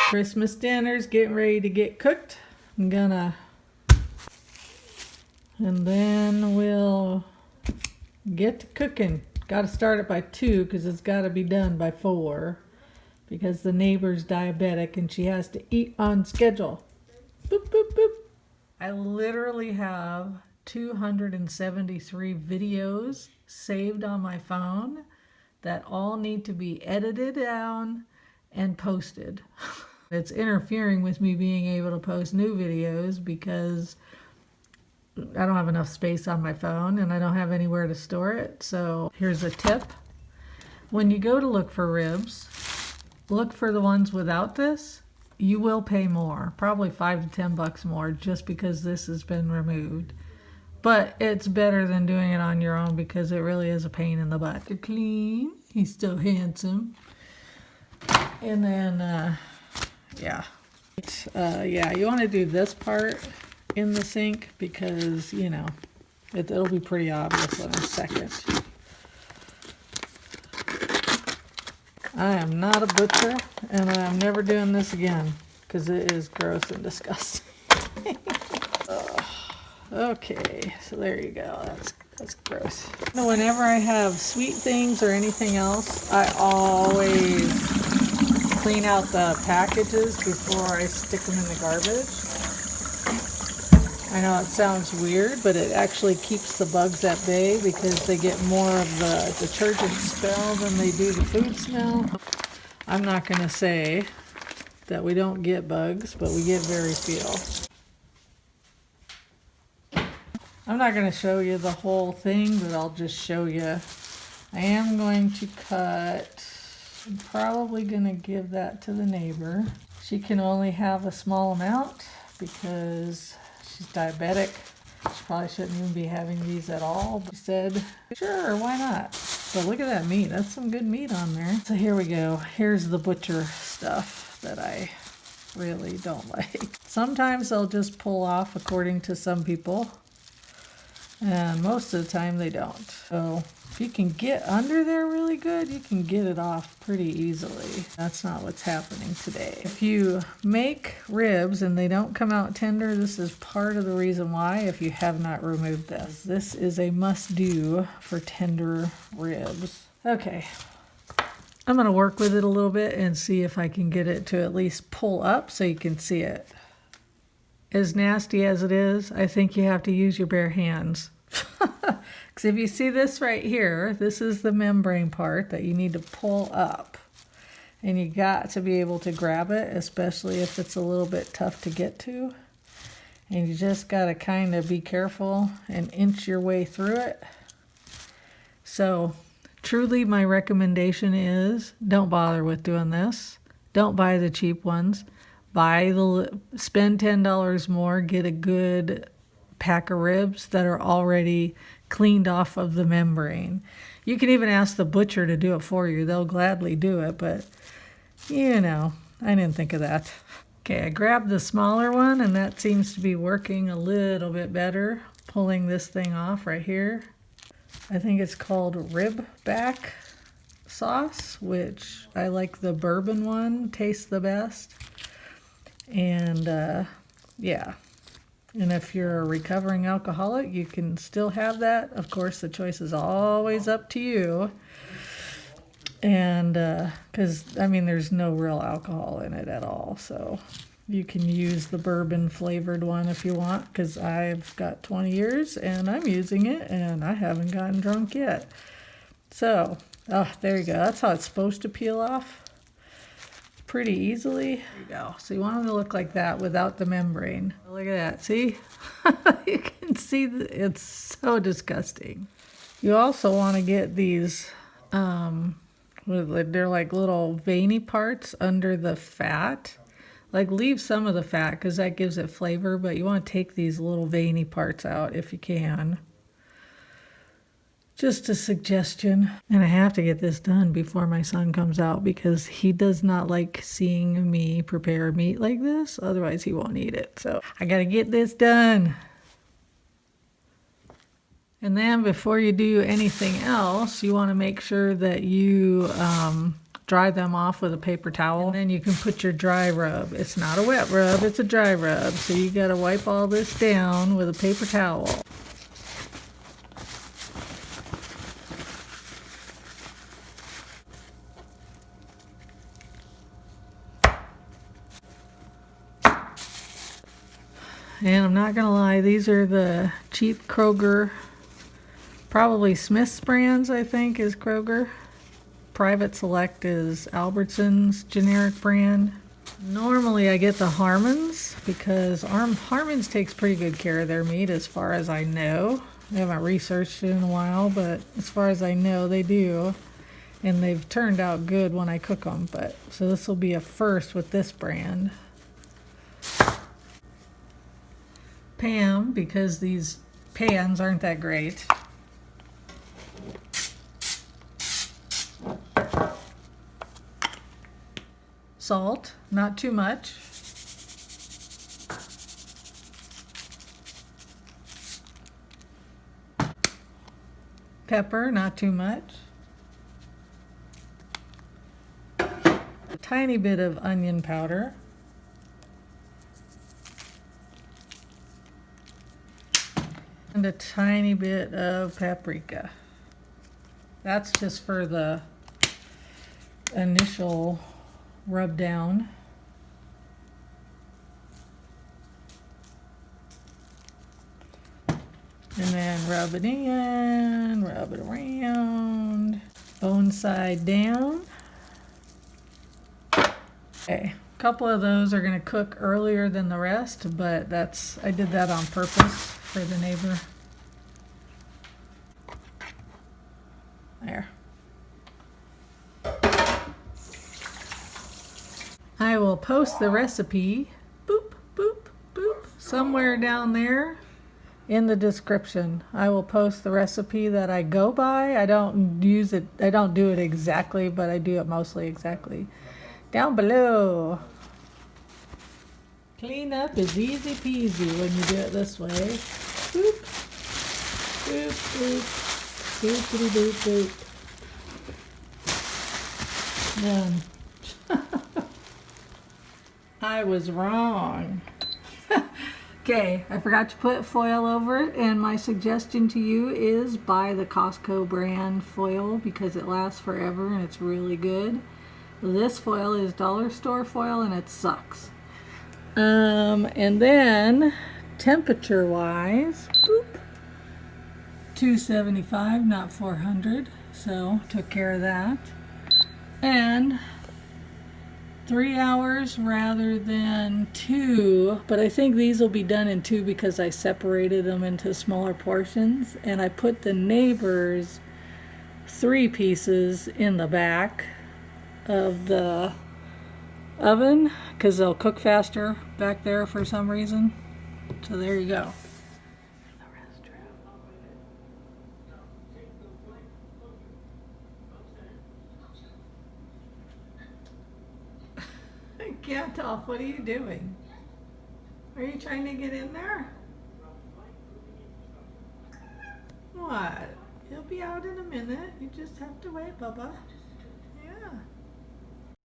Christmas dinner's getting ready to get cooked. And then we'll get to cooking. Got to start it by 2 because it's got to be done by 4 because the neighbor's diabetic and she has to eat on schedule. Boop, boop, boop. I literally have 273 videos saved on my phone that all need to be edited down and posted. It's interfering with me being able to post new videos because I don't have enough space on my phone and I don't have anywhere to store it. So here's a tip. When you go to look for ribs, look for the ones without this. You will pay more, probably $5 to $10 more, just because this has been removed. But it's better than doing it on your own because it really is a pain in the butt. To clean, he's still handsome. And then, yeah, you want to do this part in the sink because, you know, it'll be pretty obvious in a second. I am not a butcher, and I'm never doing this again because it is gross and disgusting. Okay, so there you go. That's gross. Whenever I have sweet things or anything else, I always clean out the packages before I stick them in the garbage. I know it sounds weird, but it actually keeps the bugs at bay because they get more of the detergent smell than they do the food smell. I'm not going to say that we don't get bugs, but we get very few. I'm not going to show you the whole thing, but I'll just show you. I am going to cut. I'm probably going to give that to the neighbor. She can only have a small amount because she's diabetic. She probably shouldn't even be having these at all. But she said, sure, why not? But look at that meat. That's some good meat on there. So here we go. Here's the butcher stuff that I really don't like. Sometimes they'll just pull off according to some people. And most of the time they don't. So if you can get under there really good, you can get it off pretty easily. That's not what's happening today. If you make ribs and they don't come out tender, this is part of the reason why if you have not removed this. This is a must-do for tender ribs. Okay. I'm going to work with it a little bit and see if I can get it to at least pull up so you can see it. As nasty as it is, I think you have to use your bare hands. Because if you see this right here, this is the membrane part that you need to pull up. And you got to be able to grab it, especially if it's a little bit tough to get to. And you just got to kind of be careful and inch your way through it. So truly my recommendation is don't bother with doing this. Don't buy the cheap ones. Spend $10 more, get a good pack of ribs that are already cleaned off of the membrane. You can even ask the butcher to do it for you. They'll gladly do it, but you know, I didn't think of that. Okay, I grabbed the smaller one and that seems to be working a little bit better. Pulling this thing off right here. I think it's called rib back sauce, which I like the bourbon one, tastes the best. And yeah, and if you're a recovering alcoholic, you can still have that. Of course, the choice is always up to you. And because I mean there's no real alcohol in it at all, so you can use the bourbon flavored one if you want, because I've got 20 years and I'm using it and I haven't gotten drunk yet. So there you go. That's how it's supposed to peel off pretty easily. There you go. So you want them to look like that without the membrane. Look at that. See? You can see that it's so disgusting. You also want to get these, they're like little veiny parts under the fat. Like leave some of the fat because that gives it flavor, but you want to take these little veiny parts out if you can. Just a suggestion. And I have to get this done before my son comes out because he does not like seeing me prepare meat like this. Otherwise, he won't eat it. So I got to get this done. And then before you do anything else, you want to make sure that you dry them off with a paper towel. And then you can put your dry rub. It's not a wet rub, it's a dry rub. So you gotta wipe all this down with a paper towel. And I'm not gonna lie, these are the cheap Kroger, probably Smith's brands, I think, is Kroger. Private Select is Albertson's generic brand. Normally I get the Harmons because Harmons takes pretty good care of their meat as far as I know. I haven't researched it in a while, but as far as I know, they do. And they've turned out good when I cook them. But so this will be a first with this brand. Pam, because these pans aren't that great. Salt, not too much. Pepper, not too much. A tiny bit of onion powder. And a tiny bit of paprika. That's just for the initial rub down. And then rub it in, rub it around, bone side down. Okay, a couple of those are gonna cook earlier than the rest, but I did that on purpose for the neighbor. There. I will post the recipe, boop, boop, boop, somewhere down there in the description. I will post the recipe that I go by. I don't do it exactly, but I do it mostly exactly. Down below. Clean up is easy peasy when you do it this way. Boop, boop, boop. Boop, boop, boop, boop. Done. I was wrong. Okay, I forgot to put foil over it, and my suggestion to you is buy the Costco brand foil because it lasts forever and it's really good. This foil is dollar store foil and it sucks. And then temperature wise, boop, 275, not 400, so took care of that. And 3 hours rather than 2, but I think these will be done in 2 because I separated them into smaller portions, and I put the neighbor's 3 pieces in the back of the oven because they'll cook faster back there for some reason. So there you go. Gandalf, what are you doing? Are you trying to get in there? What? He'll be out in a minute. You just have to wait, Bubba. Yeah.